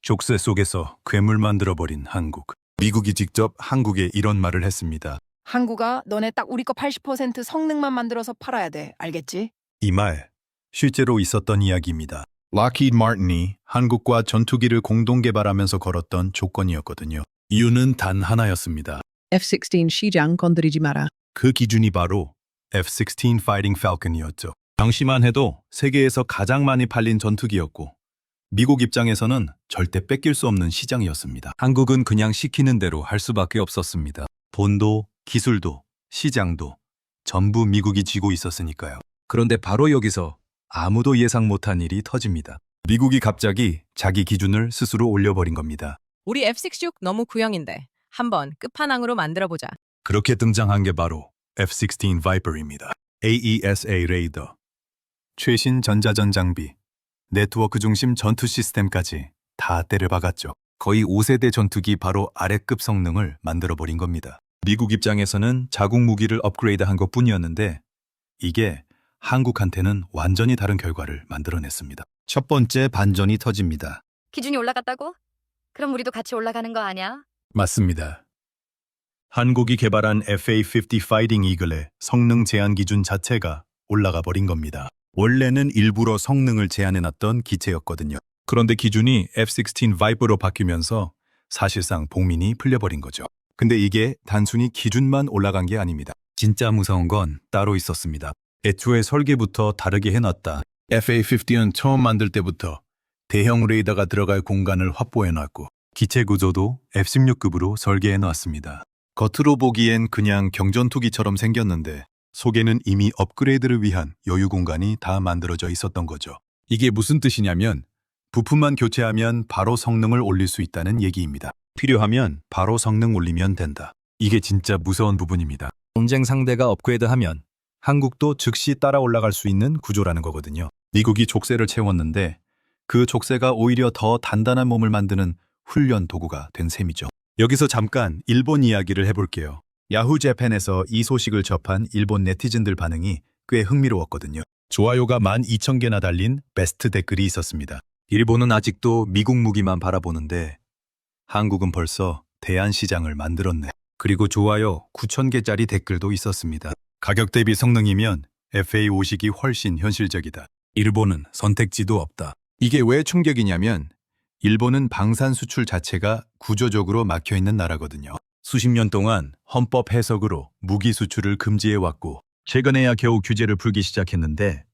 족쇄 속에서 괴물 만들어버린 한국. 미국이 직접 한국에 이런 말을 했습니다. 한국아, 너네 딱 우리 거 80% 성능만 만들어서 팔아야 돼. 알겠지? 이 말, 실제로 있었던 이야기입니다. 락히드 마틴이 한국과 전투기를 공동 개발하면서 걸었던 조건이었거든요. 이유는 단 하나였습니다. F-16 시장 건드리지 마라. 그 기준이 바로 F-16 Fighting Falcon이었죠. 당시만 해도 세계에서 가장 많이 팔린 전투기였고 미국 입장에서는 절대 뺏길 수 없는 시장이었습니다. 한국은 그냥 시키는 대로 할 수밖에 없었습니다. 본도, 기술도, 시장도 전부 미국이 쥐고 있었으니까요. 그런데 바로 여기서 아무도 예상 못한 일이 터집니다. 미국이 갑자기 자기 기준을 스스로 올려버린 겁니다. 우리 F-16 너무 구형인데 한번 끝판왕으로 만들어보자. 그렇게 등장한 게 바로 F-16 Viper입니다. AESA 레이더, 최신 전자전 장비, 네트워크 중심 전투 시스템까지 다 때를 박았죠. 거의 5세대 전투기 바로 아래급 성능을 만들어버린 겁니다. 미국 입장에서는 자국 무기를 업그레이드한 것뿐이었는데 이게 한국한테는 완전히 다른 결과를 만들어냈습니다. 첫 번째 반전이 터집니다. 기준이 올라갔다고? 그럼 우리도 같이 올라가는 거 아니야? 맞습니다. 한국이 개발한 FA-50 파이팅 이글의 성능 제한 기준 자체가 올라가 버린 겁니다. 원래는 일부러 성능을 제한해놨던 기체였거든요. 그런데 기준이 F-16 바이퍼로 바뀌면서 사실상 복민이 풀려버린 거죠. 근데 이게 단순히 기준만 올라간 게 아닙니다. 진짜 무서운 건 따로 있었습니다. 애초에 설계부터 다르게 해놨다. FA-50는 처음 만들 때부터 대형 레이더가 들어갈 공간을 확보해놨고 기체 구조도 F-16급으로 설계해놨습니다. 겉으로 보기엔 그냥 경전투기처럼 생겼는데 속에는 이미 업그레이드를 위한 여유 공간이 다 만들어져 있었던 거죠. 이게 무슨 뜻이냐면 부품만 교체하면 바로 성능을 올릴 수 있다는 얘기입니다. 필요하면 바로 성능 올리면 된다. 이게 진짜 무서운 부분입니다. 경쟁 상대가 업그레이드하면 한국도 즉시 따라 올라갈 수 있는 구조라는 거거든요. 미국이 족쇄를 채웠는데 그 족쇄가 오히려 더 단단한 몸을 만드는 훈련 도구가 된 셈이죠. 여기서 잠깐 일본 이야기를 해볼게요. 야후 재팬에서 이 소식을 접한 일본 네티즌들 반응이 꽤 흥미로웠거든요. 좋아요가 12,000개나 달린 베스트 댓글이 있었습니다. 일본은 아직도 미국 무기만 바라보는데 한국은 벌써 대안 시장을 만들었네. 그리고 좋아요 9,000개짜리 댓글도 있었습니다. 가격 대비 성능이면 FA-50이 훨씬 현실적이다. 일본은 선택지도 없다. 이게 왜 충격이냐면 일본은 방산 수출 자체가 구조적으로 막혀있는 나라거든요. 수십 년 동안 헌법 해석으로 무기 수출을 금지해왔고 최근에야 겨우 규제를 풀기 시작했는데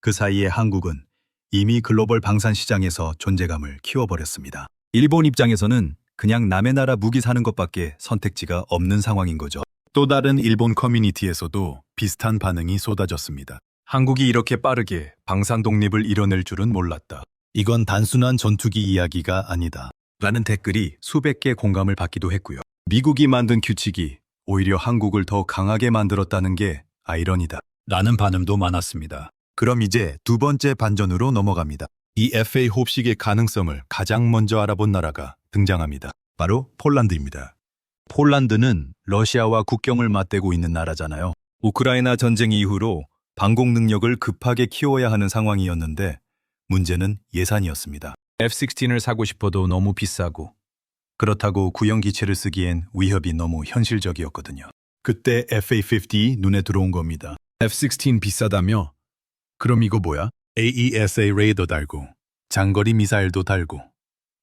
그 사이에 한국은 이미 글로벌 방산 시장에서 존재감을 키워버렸습니다. 일본 입장에서는 그냥 남의 나라 무기 사는 것밖에 선택지가 없는 상황인 거죠. 또 다른 일본 커뮤니티에서도 비슷한 반응이 쏟아졌습니다. 한국이 이렇게 빠르게 방산 독립을 이뤄낼 줄은 몰랐다. 이건 단순한 전투기 이야기가 아니다. 라는 댓글이 수백 개 공감을 받기도 했고요. 미국이 만든 규칙이 오히려 한국을 더 강하게 만들었다는 게 아이러니다. 라는 반응도 많았습니다. 그럼 이제 두 번째 반전으로 넘어갑니다. 이 FA-50의 가능성을 가장 먼저 알아본 나라가 등장합니다. 바로 폴란드입니다. 폴란드는 러시아와 국경을 맞대고 있는 나라잖아요. 우크라이나 전쟁 이후로 방공 능력을 급하게 키워야 하는 상황이었는데 문제는 예산이었습니다. F-16을 사고 싶어도 너무 비싸고 그렇다고 구형 기체를 쓰기엔 위협이 너무 현실적이었거든요. 그때 FA-50 눈에 들어온 겁니다. F-16 비싸다며? 그럼 이거 뭐야? AESA 레이더 달고 장거리 미사일도 달고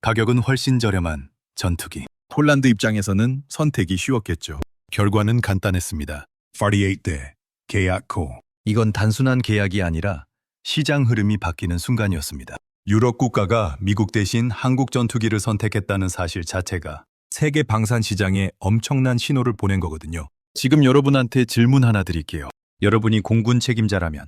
가격은 훨씬 저렴한 전투기. 폴란드 입장에서는 선택이 쉬웠겠죠. 결과는 간단했습니다. 48대 계약코. 이건 단순한 계약이 아니라 시장 흐름이 바뀌는 순간이었습니다. 유럽 국가가 미국 대신 한국 전투기를 선택했다는 사실 자체가 세계 방산 시장에 엄청난 신호를 보낸 거거든요. 지금 여러분한테 질문 하나 드릴게요. 여러분이 공군 책임자라면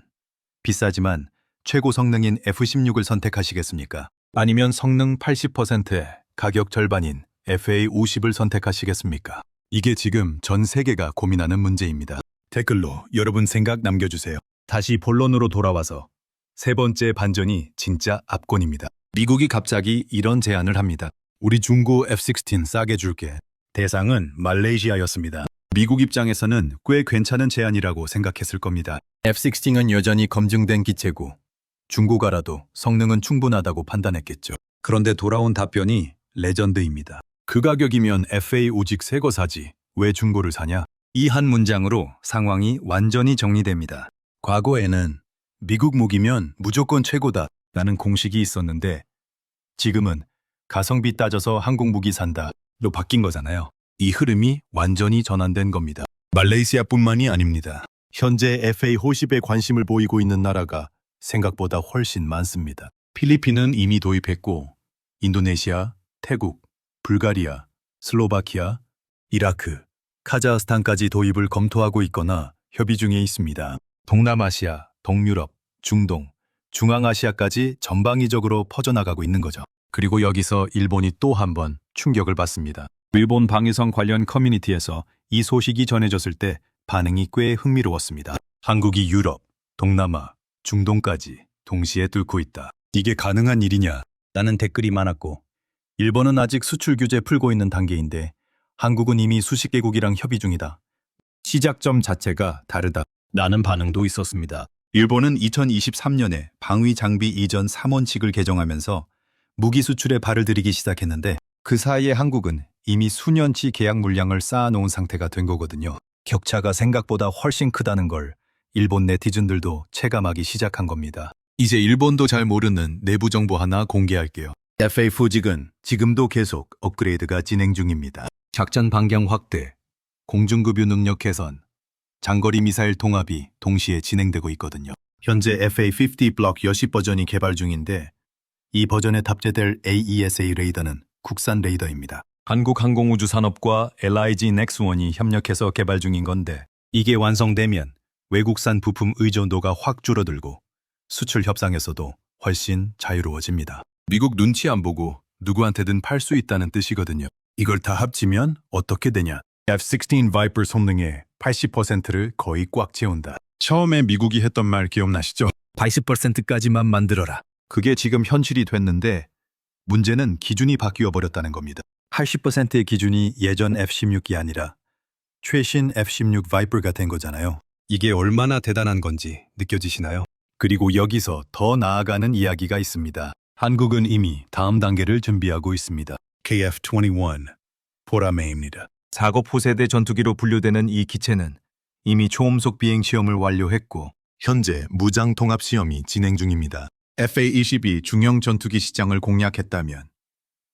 비싸지만 최고 성능인 F-16을 선택하시겠습니까? 아니면 성능 80%에 가격 절반인 FA-50을 선택하시겠습니까? 이게 지금 전 세계가 고민하는 문제입니다. 댓글로 여러분 생각 남겨주세요. 다시 본론으로 돌아와서 세 번째 반전이 진짜 압권입니다. 미국이 갑자기 이런 제안을 합니다. 우리 중고 F-16 싸게 줄게. 대상은 말레이시아였습니다. 미국 입장에서는 꽤 괜찮은 제안이라고 생각했을 겁니다. F-16은 여전히 검증된 기체고 중고가라도 성능은 충분하다고 판단했겠죠. 그런데 돌아온 답변이 레전드입니다. 그 가격이면 FA 오직 새거 사지. 왜 중고를 사냐? 이 한 문장으로 상황이 완전히 정리됩니다. 과거에는 미국 무기면 무조건 최고다 라는 공식이 있었는데 지금은 가성비 따져서 한국 무기 산다로 바뀐 거잖아요. 이 흐름이 완전히 전환된 겁니다. 말레이시아뿐만이 아닙니다. 현재 FA 호십에 관심을 보이고 있는 나라가 생각보다 훨씬 많습니다. 필리핀은 이미 도입했고 인도네시아, 태국, 불가리아, 슬로바키아, 이라크, 카자흐스탄까지 도입을 검토하고 있거나 협의 중에 있습니다. 동남아시아, 동유럽, 중동, 중앙아시아까지 전방위적으로 퍼져나가고 있는 거죠. 그리고 여기서 일본이 또 한 번 충격을 받습니다. 일본 방위성 관련 커뮤니티에서 이 소식이 전해졌을 때 반응이 꽤 흥미로웠습니다. 한국이 유럽, 동남아, 중동까지 동시에 뚫고 있다. 이게 가능한 일이냐? 라는 댓글이 많았고 일본은 아직 수출 규제 풀고 있는 단계인데 한국은 이미 수십 개국이랑 협의 중이다. 시작점 자체가 다르다. 라는 반응도 있었습니다. 일본은 2023년에 방위 장비 이전 3원칙을 개정하면서 무기 수출에 발을 들이기 시작했는데 그 사이에 한국은 이미 수년치 계약 물량을 쌓아놓은 상태가 된 거거든요. 격차가 생각보다 훨씬 크다는 걸 일본 네티즌들도 체감하기 시작한 겁니다. 이제 일본도 잘 모르는 내부 정보 하나 공개할게요. FA 후직은 지금도 계속 업그레이드가 진행 중입니다. 작전 반경 확대, 공중급유 능력 개선, 장거리 미사일 통합이 동시에 진행되고 있거든요. 현재 FA-50 블록 여시 버전이 개발 중인데 이 버전에 탑재될 AESA 레이더는 국산 레이더입니다. 한국항공우주산업과 LIG 넥스원이 협력해서 개발 중인 건데 이게 완성되면 외국산 부품 의존도가 확 줄어들고 수출 협상에서도 훨씬 자유로워집니다. 미국 눈치 안 보고 누구한테든 팔 수 있다는 뜻이거든요. 이걸 다 합치면 어떻게 되냐? F-16 바이퍼 성능의 80%를 거의 꽉 채운다. 처음에 미국이 했던 말 기억나시죠? 80%까지만 만들어라. 그게 지금 현실이 됐는데 문제는 기준이 바뀌어 버렸다는 겁니다. 80%의 기준이 예전 F-16이 아니라 최신 F-16 바이퍼가 된 거잖아요. 이게 얼마나 대단한 건지 느껴지시나요? 그리고 여기서 더 나아가는 이야기가 있습니다. 한국은 이미 다음 단계를 준비하고 있습니다. KF-21 보라매입니다. 작업 후세대 전투기로 분류되는 이 기체는 이미 초음속 비행 시험을 완료했고 현재 무장 통합 시험이 진행 중입니다. FA-22 중형 전투기 시장을 공략했다면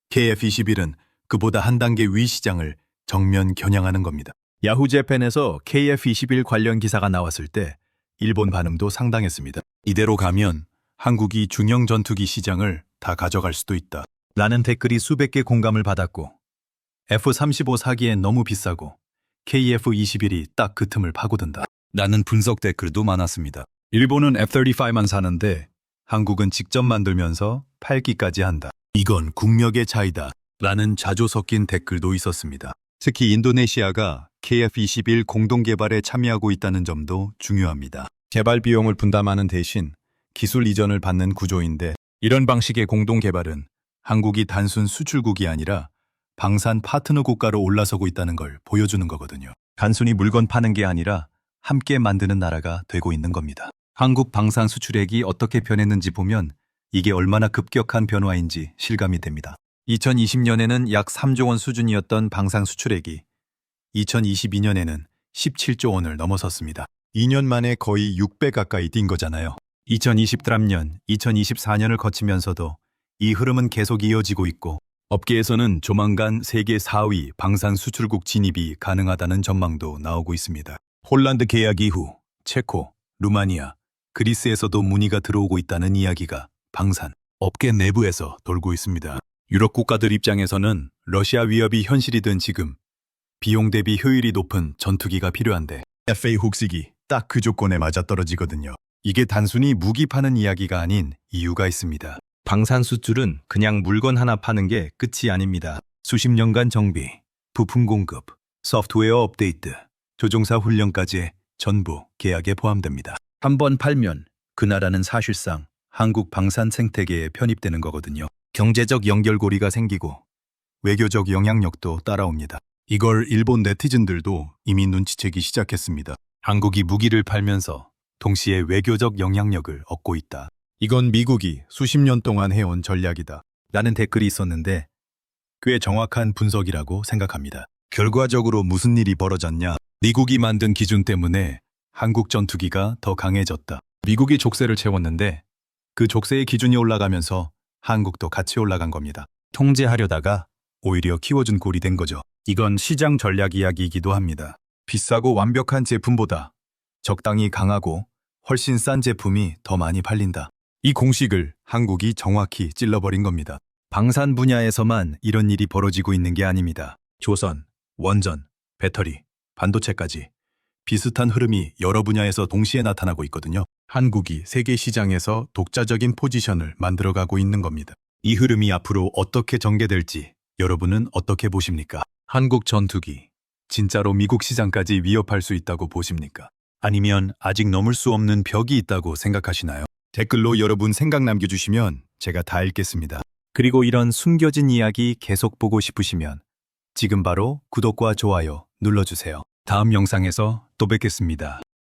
KF-21은 그보다 한 단계 위 시장을 정면 겨냥하는 겁니다. 야후재팬에서 KF-21 관련 기사가 나왔을 때 일본 반응도 상당했습니다. 이대로 가면 한국이 중형 전투기 시장을 다 가져갈 수도 있다. 라는 댓글이 수백 개 공감을 받았고 F-35 사기엔 너무 비싸고 KF-21이 딱 그 틈을 파고든다. 라는 분석 댓글도 많았습니다. 일본은 F-35만 사는데 한국은 직접 만들면서 팔기까지 한다. 이건 국력의 차이다. 라는 자조 섞인 댓글도 있었습니다. 특히 인도네시아가 KF-21 공동 개발에 참여하고 있다는 점도 중요합니다. 개발 비용을 분담하는 대신 기술 이전을 받는 구조인데 이런 방식의 공동 개발은 한국이 단순 수출국이 아니라 방산 파트너 국가로 올라서고 있다는 걸 보여주는 거거든요. 단순히 물건 파는 게 아니라 함께 만드는 나라가 되고 있는 겁니다. 한국 방산 수출액이 어떻게 변했는지 보면 이게 얼마나 급격한 변화인지 실감이 됩니다. 2020년에는 약 3조 원 수준이었던 방산 수출액이 2022년에는 17조 원을 넘어섰습니다. 2년 만에 거의 6배 가까이 뛴 거잖아요. 2023년, 2024년을 거치면서도 이 흐름은 계속 이어지고 있고 업계에서는 조만간 세계 4위 방산 수출국 진입이 가능하다는 전망도 나오고 있습니다. 홀란드 계약 이후 체코, 루마니아, 그리스에서도 문의가 들어오고 있다는 이야기가 방산 업계 내부에서 돌고 있습니다. 유럽 국가들 입장에서는 러시아 위협이 현실이 된 지금 비용 대비 효율이 높은 전투기가 필요한데 FA 혹식이 딱 그 조건에 맞아떨어지거든요. 이게 단순히 무기 파는 이야기가 아닌 이유가 있습니다. 방산 수출은 그냥 물건 하나 파는 게 끝이 아닙니다. 수십 년간 정비, 부품 공급, 소프트웨어 업데이트, 조종사 훈련까지 전부 계약에 포함됩니다. 한번 팔면 그 나라는 사실상 한국 방산 생태계에 편입되는 거거든요. 경제적 연결고리가 생기고 외교적 영향력도 따라옵니다. 이걸 일본 네티즌들도 이미 눈치채기 시작했습니다. 한국이 무기를 팔면서 동시에 외교적 영향력을 얻고 있다. 이건 미국이 수십 년 동안 해온 전략이다. 라는 댓글이 있었는데 꽤 정확한 분석이라고 생각합니다. 결과적으로 무슨 일이 벌어졌냐? 미국이 만든 기준 때문에 한국 전투기가 더 강해졌다. 미국이 족쇄를 채웠는데 그 족쇄의 기준이 올라가면서 한국도 같이 올라간 겁니다. 통제하려다가 오히려 키워준 꼴이 된 거죠. 이건 시장 전략 이야기이기도 합니다. 비싸고 완벽한 제품보다 적당히 강하고 훨씬 싼 제품이 더 많이 팔린다. 이 공식을 한국이 정확히 찔러버린 겁니다. 방산 분야에서만 이런 일이 벌어지고 있는 게 아닙니다. 조선, 원전, 배터리, 반도체까지 비슷한 흐름이 여러 분야에서 동시에 나타나고 있거든요. 한국이 세계 시장에서 독자적인 포지션을 만들어가고 있는 겁니다. 이 흐름이 앞으로 어떻게 전개될지 여러분은 어떻게 보십니까? 한국 전투기, 진짜로 미국 시장까지 위협할 수 있다고 보십니까? 아니면 아직 넘을 수 없는 벽이 있다고 생각하시나요? 댓글로 여러분 생각 남겨주시면 제가 다 읽겠습니다. 그리고 이런 숨겨진 이야기 계속 보고 싶으시면 지금 바로 구독과 좋아요 눌러주세요. 다음 영상에서 또 뵙겠습니다.